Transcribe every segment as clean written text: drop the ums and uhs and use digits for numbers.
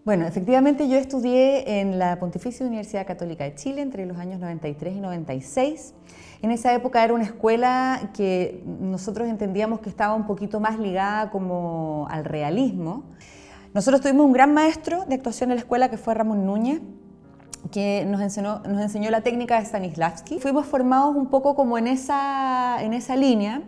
Bueno, efectivamente yo estudié en la Pontificia Universidad Católica de Chile entre los años 93 y 96. En esa época era una escuela que nosotros entendíamos que estaba un poquito más ligada como al realismo. Nosotros tuvimos un gran maestro de actuación en la escuela que fue Ramón Núñez, que nos enseñó la técnica de Stanislavski. Fuimos formados un poco como en esa línea,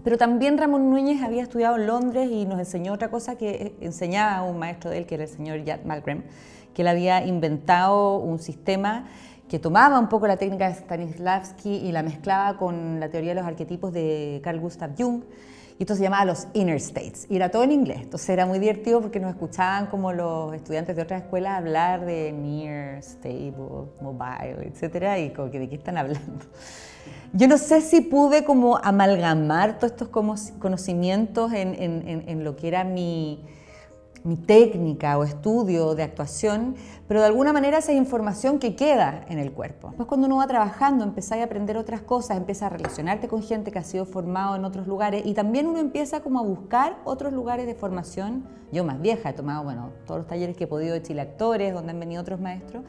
pero también Ramón Núñez había estudiado en Londres y nos enseñó otra cosa que enseñaba un maestro de él, que era el señor Yad Malmgren, que él había inventado un sistema que tomaba un poco la técnica de Stanislavski y la mezclaba con la teoría de los arquetipos de Carl Gustav Jung. Y esto se llamaba los inner states, y era todo en inglés. Entonces era muy divertido porque nos escuchaban como los estudiantes de otras escuelas hablar de near, stable, mobile, etcétera, y como que de qué están hablando. Yo no sé si pude como amalgamar todos estos conocimientos en lo que era mi técnica o estudio de actuación, pero de alguna manera esa información que queda en el cuerpo. Después cuando uno va trabajando, empieza a aprender otras cosas, empieza a relacionarte con gente que ha sido formado en otros lugares y también uno empieza como a buscar otros lugares de formación. Yo más vieja he tomado, bueno, todos los talleres que he podido de Chile Actores, donde han venido otros maestros,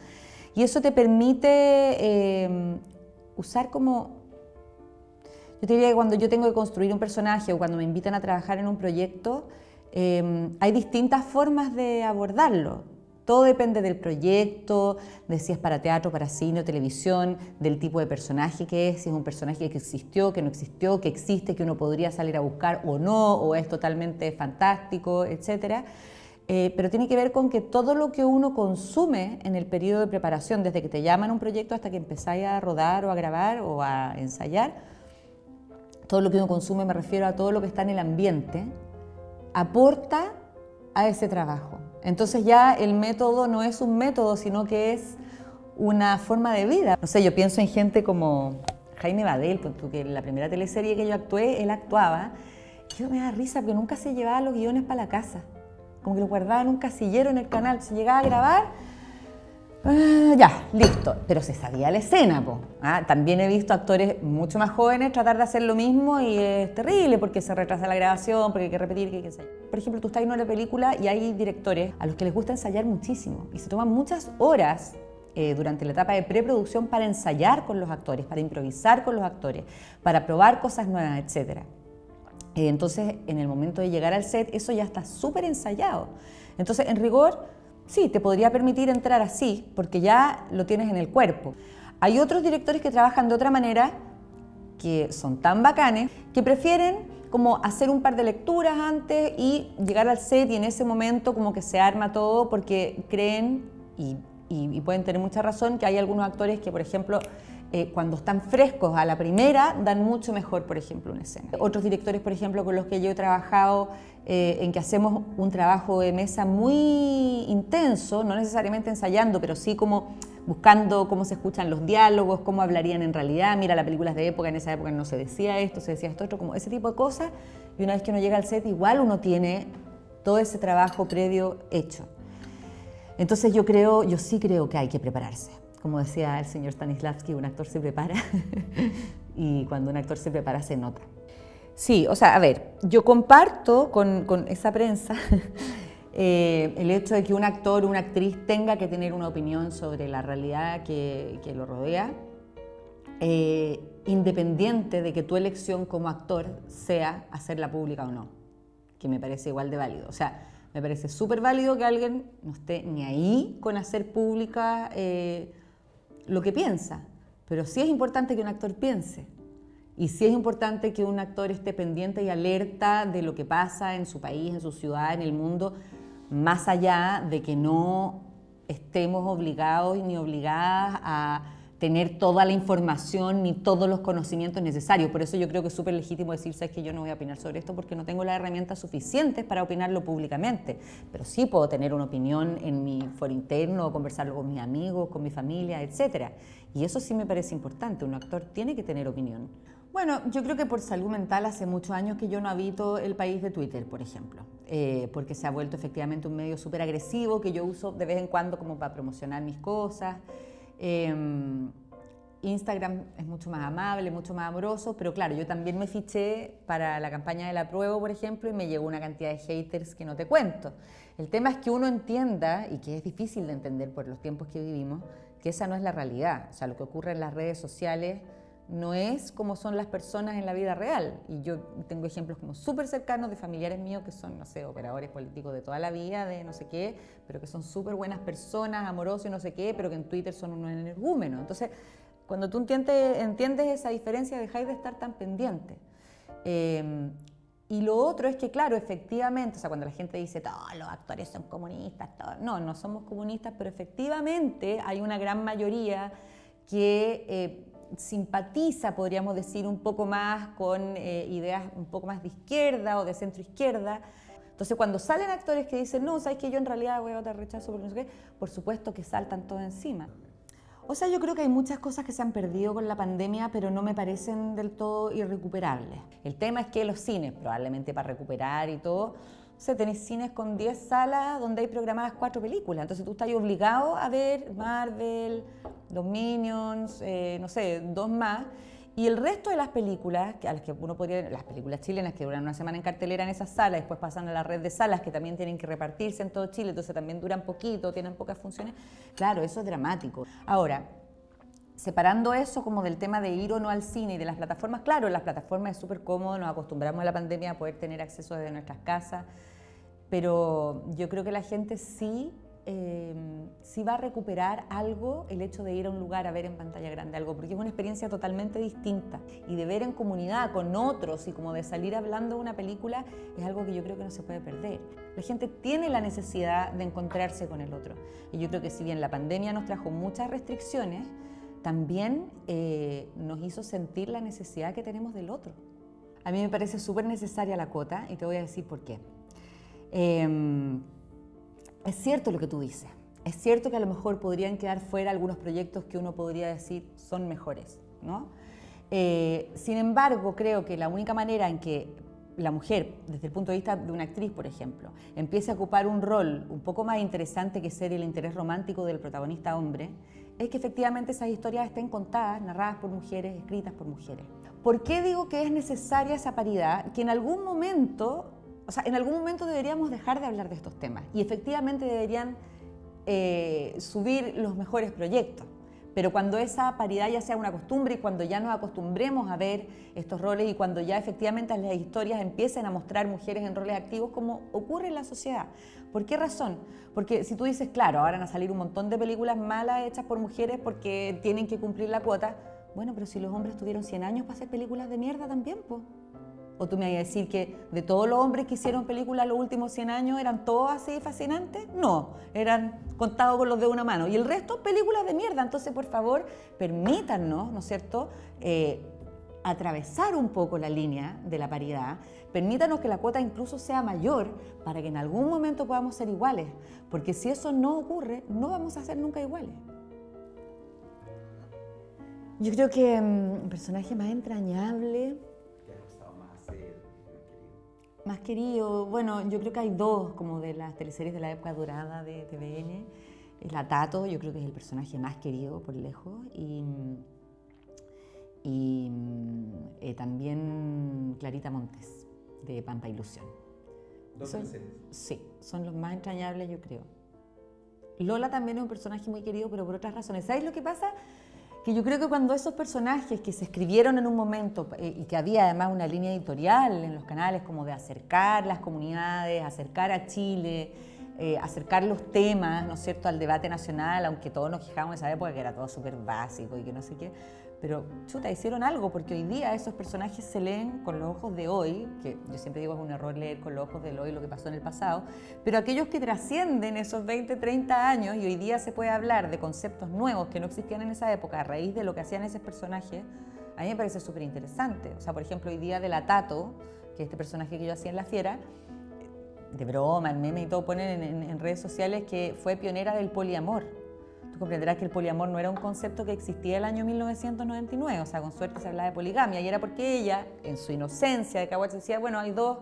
y eso te permite usar como... Yo te diría que cuando yo tengo que construir un personaje o cuando me invitan a trabajar en un proyecto, hay distintas formas de abordarlo. Todo depende del proyecto, de si es para teatro, para cine o televisión, del tipo de personaje que es, si es un personaje que existió, que no existió, que existe, que uno podría salir a buscar o no, o es totalmente fantástico, etc. Pero tiene que ver con que todo lo que uno consume en el periodo de preparación, desde que te llaman a un proyecto hasta que empezáis a rodar o a grabar o a ensayar, todo lo que uno consume, me refiero a todo lo que está en el ambiente, aporta a ese trabajo. Entonces ya el método no es un método, sino que es una forma de vida. No sé, yo pienso en gente como Jaime Badel, porque en la primera teleserie que yo actué, él actuaba, y yo me da risa porque nunca se llevaba los guiones para la casa. Como que los guardaba en un casillero en el canal, se llegaba a grabar, ya, listo, pero se sabía la escena, po. También he visto actores mucho más jóvenes tratar de hacer lo mismo y es terrible porque se retrasa la grabación, porque hay que repetir, que hay que ensayar. Por ejemplo, tú estás en una película y hay directores a los que les gusta ensayar muchísimo y se toman muchas horas durante la etapa de preproducción para ensayar con los actores, para improvisar con los actores, para probar cosas nuevas, etc. Entonces, en el momento de llegar al set, eso ya está súper ensayado. Entonces, en rigor, sí, te podría permitir entrar así, porque ya lo tienes en el cuerpo. Hay otros directores que trabajan de otra manera, que son tan bacanes, que prefieren como hacer un par de lecturas antes y llegar al set y en ese momento como que se arma todo porque creen, y pueden tener mucha razón, que hay algunos actores que, por ejemplo, cuando están frescos a la primera, dan mucho mejor, por ejemplo, una escena. Otros directores, por ejemplo, con los que yo he trabajado, en que hacemos un trabajo de mesa muy intenso, no necesariamente ensayando, pero sí como buscando cómo se escuchan los diálogos, cómo hablarían en realidad, mira, las películas de época, en esa época no se decía esto, se decía esto otro, como ese tipo de cosas, y una vez que uno llega al set, igual uno tiene todo ese trabajo previo hecho. Entonces yo sí creo que hay que prepararse. Como decía el señor Stanislavski, un actor se prepara y cuando un actor se prepara se nota. Sí, o sea, a ver, yo comparto con esa prensa el hecho de que un actor o una actriz tenga que tener una opinión sobre la realidad que lo rodea, independiente de que tu elección como actor sea hacerla pública o no, que me parece igual de válido. O sea, me parece súper válido que alguien no esté ni ahí con hacer pública lo que piensa, pero sí es importante que un actor piense y sí es importante que un actor esté pendiente y alerta de lo que pasa en su país, en su ciudad, en el mundo, más allá de que no estemos obligados ni obligadas a tener toda la información ni todos los conocimientos necesarios. Por eso yo creo que es súper legítimo decir, sabes que yo no voy a opinar sobre esto porque no tengo las herramientas suficientes para opinarlo públicamente, pero sí puedo tener una opinión en mi foro interno, conversarlo con mis amigos, con mi familia, etc. Y eso sí me parece importante, un actor tiene que tener opinión. Bueno, yo creo que por salud mental hace muchos años que yo no habito el país de Twitter, por ejemplo, porque se ha vuelto efectivamente un medio súper agresivo que yo uso de vez en cuando como para promocionar mis cosas. Instagram es mucho más amable, mucho más amoroso, pero claro, yo también me fiché para la campaña del apruebo, por ejemplo, y me llegó una cantidad de haters que no te cuento. El tema es que uno entienda, y que es difícil de entender por los tiempos que vivimos, que esa no es la realidad. O sea, lo que ocurre en las redes sociales no es como son las personas en la vida real. Y yo tengo ejemplos como súper cercanos de familiares míos que son, no sé, operadores políticos de toda la vida, de no sé qué, pero que son súper buenas personas, amorosos y no sé qué, pero que en Twitter son unos energúmenos. Entonces, cuando tú entiendes esa diferencia, dejáis de estar tan pendiente. Y lo otro es que, claro, efectivamente, o sea, cuando la gente dice, todos los actores son comunistas, no, no somos comunistas, pero efectivamente hay una gran mayoría que simpatiza, podríamos decir, un poco más con ideas un poco más de izquierda o de centro izquierda. Entonces, cuando salen actores que dicen, no, sabes que yo en realidad voy a votar rechazo porque no sé qué, por supuesto que saltan todos encima. O sea, yo creo que hay muchas cosas que se han perdido con la pandemia, pero no me parecen del todo irrecuperables. El tema es que los cines, probablemente para recuperar y todo, o sea, tenés cines con 10 salas donde hay programadas 4 películas. Entonces tú estás obligado a ver Marvel, los Minions, no sé, 2 más. Y el resto de las películas, a las que uno podría, las películas chilenas que duran una semana en cartelera en esas salas, después pasan a la red de salas que también tienen que repartirse en todo Chile, entonces también duran poquito, tienen pocas funciones. Claro, eso es dramático. Ahora, separando eso como del tema de ir o no al cine y de las plataformas, claro, las plataformas es súper cómodo, nos acostumbramos a la pandemia a poder tener acceso desde nuestras casas, pero yo creo que la gente sí va a recuperar algo el hecho de ir a un lugar a ver en pantalla grande algo, porque es una experiencia totalmente distinta y de ver en comunidad con otros y como de salir hablando de una película es algo que yo creo que no se puede perder. La gente tiene la necesidad de encontrarse con el otro y yo creo que si bien la pandemia nos trajo muchas restricciones, también nos hizo sentir la necesidad que tenemos del otro. A mí me parece súper necesaria la cuota y te voy a decir por qué. Es cierto lo que tú dices, es cierto que a lo mejor podrían quedar fuera algunos proyectos que uno podría decir son mejores, ¿no? Sin embargo, creo que la única manera en que la mujer, desde el punto de vista de una actriz, por ejemplo, empiece a ocupar un rol un poco más interesante que ser el interés romántico del protagonista hombre, es que efectivamente esas historias estén contadas, narradas por mujeres, escritas por mujeres. ¿Por qué digo que es necesaria esa paridad? Que en algún momento... O sea, en algún momento deberíamos dejar de hablar de estos temas y efectivamente deberían subir los mejores proyectos. Pero cuando esa paridad ya sea una costumbre y cuando ya nos acostumbremos a ver estos roles y cuando ya efectivamente las historias empiecen a mostrar mujeres en roles activos como ocurre en la sociedad. ¿Por qué razón? Porque si tú dices, claro, ahora van a salir un montón de películas malas hechas por mujeres porque tienen que cumplir la cuota. Bueno, pero si los hombres tuvieron 100 años para hacer películas de mierda también, pues. ¿O tú me vas a decir que de todos los hombres que hicieron películas los últimos 100 años eran todos así fascinantes? No, eran contados con los de una mano. Y el resto, películas de mierda. Entonces, por favor, permítanos, ¿no es cierto?, atravesar un poco la línea de la paridad. Permítanos que la cuota incluso sea mayor para que en algún momento podamos ser iguales. Porque si eso no ocurre, no vamos a ser nunca iguales. Yo creo que el personaje más entrañable... Más querido, bueno, yo creo que hay dos como de las teleseries de la época dorada de TVN. La Tato, yo creo que es el personaje más querido por lejos y también Clarita Montes de Pampa Ilusión. ¿Dos teleseries? Sí, son los más entrañables yo creo. Lola también es un personaje muy querido pero por otras razones. ¿Sabes lo que pasa? Que yo creo que cuando esos personajes que se escribieron en un momento y que había además una línea editorial en los canales como de acercar las comunidades, acercar a Chile, acercar los temas, ¿no es cierto?, al debate nacional, aunque todos nos quejábamos en esa época que era todo súper básico y que no sé qué, pero chuta, hicieron algo porque hoy día esos personajes se leen con los ojos de hoy, que yo siempre digo es un error leer con los ojos de hoy lo que pasó en el pasado, pero aquellos que trascienden esos 20, 30 años y hoy día se puede hablar de conceptos nuevos que no existían en esa época a raíz de lo que hacían esos personajes, a mí me parece súper interesante. O sea, por ejemplo, hoy día de la Tato, que es este personaje que yo hacía en La Fiera, de broma, en meme y todo, ponen en redes sociales que fue pionera del poliamor. Tú comprenderás que el poliamor no era un concepto que existía el año 1999, o sea, con suerte se hablaba de poligamia, y era porque ella, en su inocencia de Caguache, decía, bueno, hay dos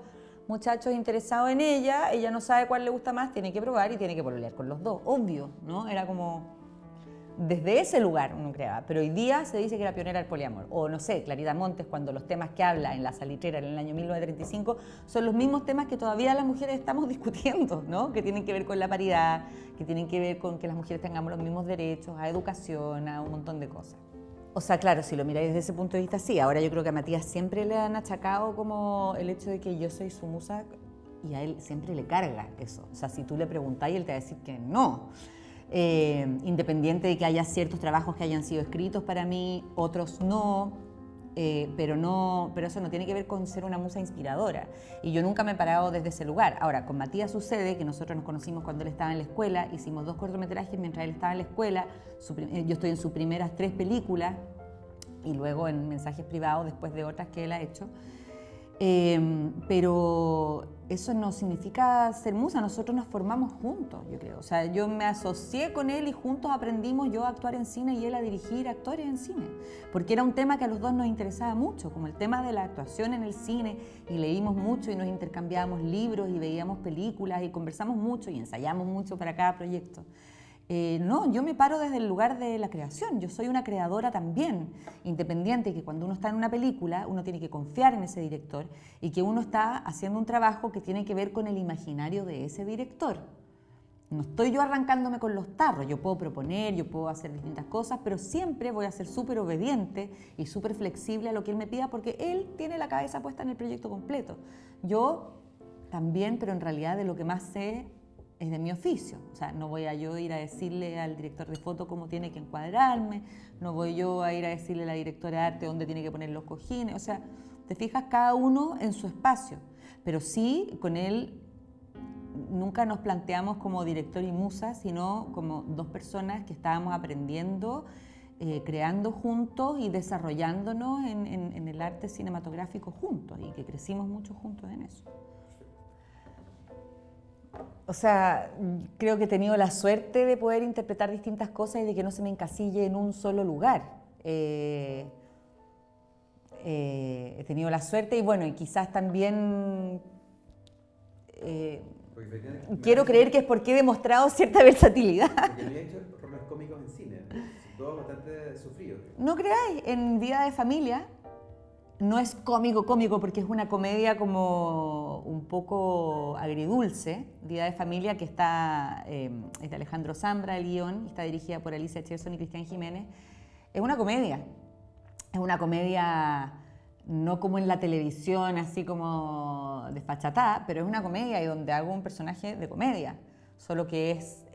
muchachos interesados en ella no sabe cuál le gusta más, tiene que probar y tiene que pololear con los dos, obvio, ¿no? Era como desde ese lugar uno creaba, pero hoy día se dice que era pionera del poliamor. O no sé, Clarita Montes, cuando los temas que habla en La Salitrera en el año 1935 son los mismos temas que todavía las mujeres estamos discutiendo, ¿no? Que tienen que ver con la paridad, que tienen que ver con que las mujeres tengamos los mismos derechos a educación, a un montón de cosas. O sea, claro, si lo miráis desde ese punto de vista, sí. Ahora yo creo que a Matías siempre le han achacado como el hecho de que yo soy su musa y a él siempre le carga eso. O sea, si tú le preguntáis, él te va a decir que no. Independiente de que haya ciertos trabajos que hayan sido escritos para mí, otros no, pero eso no tiene que ver con ser una musa inspiradora. Y yo nunca me he parado desde ese lugar. Ahora, con Matías sucede que nosotros nos conocimos cuando él estaba en la escuela, hicimos 2 cortometrajes mientras él estaba en la escuela, yo estoy en sus primeras 3 películas y luego en mensajes privados después de otras que él ha hecho. Pero eso no significa ser musa, nosotros nos formamos juntos, yo creo. O sea, yo me asocié con él y juntos aprendimos yo a actuar en cine y él a dirigir actores en cine, porque era un tema que a los dos nos interesaba mucho, como el tema de la actuación en el cine, y leímos mucho y nos intercambiábamos libros y veíamos películas y conversamos mucho y ensayamos mucho para cada proyecto. No, yo me paro desde el lugar de la creación, yo soy una creadora también, independiente, que cuando uno está en una película uno tiene que confiar en ese director y que uno está haciendo un trabajo que tiene que ver con el imaginario de ese director. No estoy yo arrancándome con los tarros, yo puedo proponer, yo puedo hacer distintas cosas, pero siempre voy a ser súper obediente y súper flexible a lo que él me pida porque él tiene la cabeza puesta en el proyecto completo. Yo también, pero en realidad de lo que más sé es de mi oficio, o sea, no voy a yo ir a decirle al director de foto cómo tiene que encuadrarme, no voy yo a ir a decirle a la directora de arte dónde tiene que poner los cojines, o sea, te fijas cada uno en su espacio, pero sí, con él nunca nos planteamos como director y musa, sino como 2 personas que estábamos aprendiendo, creando juntos y desarrollándonos en el arte cinematográfico juntos y que crecimos mucho juntos en eso. O sea, creo que he tenido la suerte de poder interpretar distintas cosas y de que no se me encasille en un solo lugar. He tenido la suerte y bueno, y quizás también quiero creer que es porque he demostrado cierta versatilidad. Porque no he hecho roles cómicos en cine, todos bastante sufridos. No creáis, en Vida de Familia no es cómico porque es una comedia como un poco agridulce. Vida de Familia, que es de Alejandro Zambra, el guión, y está dirigida por Alicia Cherson y Cristian Jiménez. Es una comedia no como en la televisión, así como desfachatada, pero es una comedia y donde hago un personaje de comedia, solo que es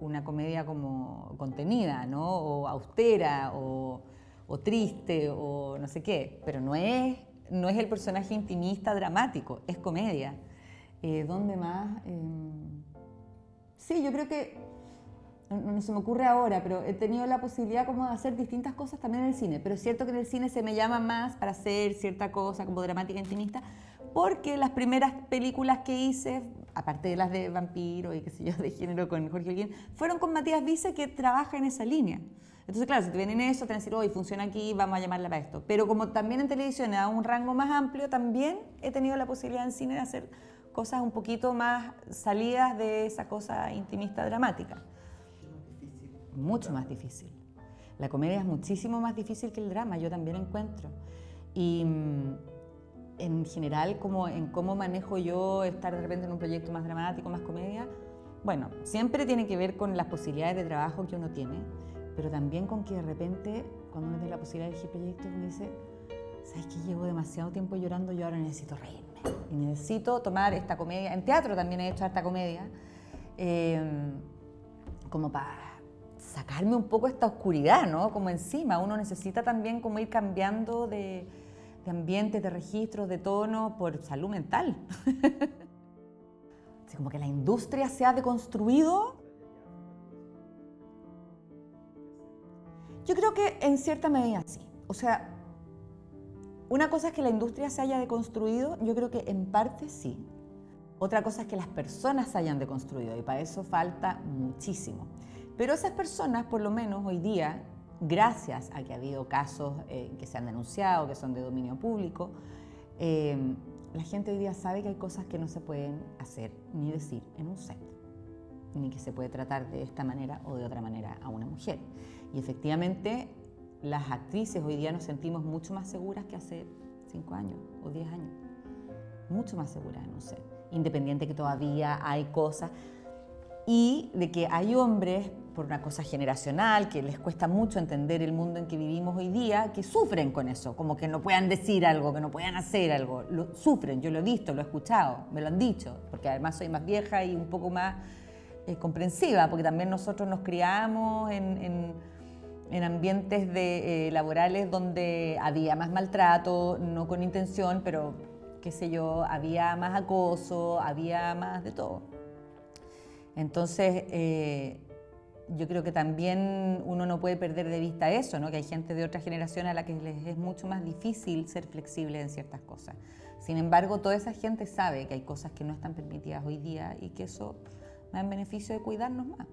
una comedia como contenida, ¿no? O austera, o triste, o no sé qué, pero no es el personaje intimista dramático, es comedia. ¿Dónde más? Sí, yo creo que, no se me ocurre ahora, pero he tenido la posibilidad como de hacer distintas cosas también en el cine, pero es cierto que en el cine se me llama más para hacer cierta cosa como dramática intimista, porque las primeras películas que hice, aparte de las de vampiro y qué sé yo, de género con Jorge Olguín, fueron con Matías Vice, que trabaja en esa línea. Entonces, claro, si te vienen eso, te van a decir, hoy funciona aquí, vamos a llamarla para esto. Pero como también en televisión da un rango más amplio, también he tenido la posibilidad en cine de hacer cosas un poquito más salidas de esa cosa intimista dramática. Mucho más difícil. La comedia es muchísimo más difícil que el drama, yo también encuentro. Y en general, como en cómo manejo yo estar de repente en un proyecto más dramático, más comedia, bueno, siempre tiene que ver con las posibilidades de trabajo que uno tiene, pero también con que de repente, cuando uno tiene la posibilidad de elegir proyectos, uno dice, ¿sabes qué? Llevo demasiado tiempo llorando, yo ahora necesito reírme. Y necesito tomar esta comedia. En teatro también he hecho esta comedia, como para sacarme un poco esta oscuridad, ¿no? Como encima, uno necesita también como ir cambiando de ambientes, de registros, de tono, por salud mental. Así como que la industria se ha deconstruido. Yo creo que en cierta medida sí. O sea, una cosa es que la industria se haya deconstruido, yo creo que en parte sí. Otra cosa es que las personas se hayan deconstruido y para eso falta muchísimo. Pero esas personas, por lo menos hoy día, gracias a que ha habido casos que se han denunciado, que son de dominio público, la gente hoy día sabe que hay cosas que no se pueden hacer ni decir en un set. ni que se puede tratar de esta manera o de otra manera a una mujer. Y efectivamente, las actrices hoy día nos sentimos mucho más seguras que hace 5 años o 10 años. Mucho más seguras, no sé. Independiente que todavía hay cosas. Y de que hay hombres, por una cosa generacional, que les cuesta mucho entender el mundo en que vivimos hoy día, que sufren con eso, como que no puedan decir algo, que no puedan hacer algo. Sufren, yo lo he visto, lo he escuchado, me lo han dicho, porque además soy más vieja y un poco más comprensiva, porque también nosotros nos criamos en ambientes laborales donde había más maltrato, no con intención, pero qué sé yo, había más acoso, había más de todo. Entonces, yo creo que también uno no puede perder de vista eso, ¿no? Que hay gente de otra generación a la que les es mucho más difícil ser flexible en ciertas cosas. Sin embargo, toda esa gente sabe que hay cosas que no están permitidas hoy día y que eso va en beneficio de cuidarnos más.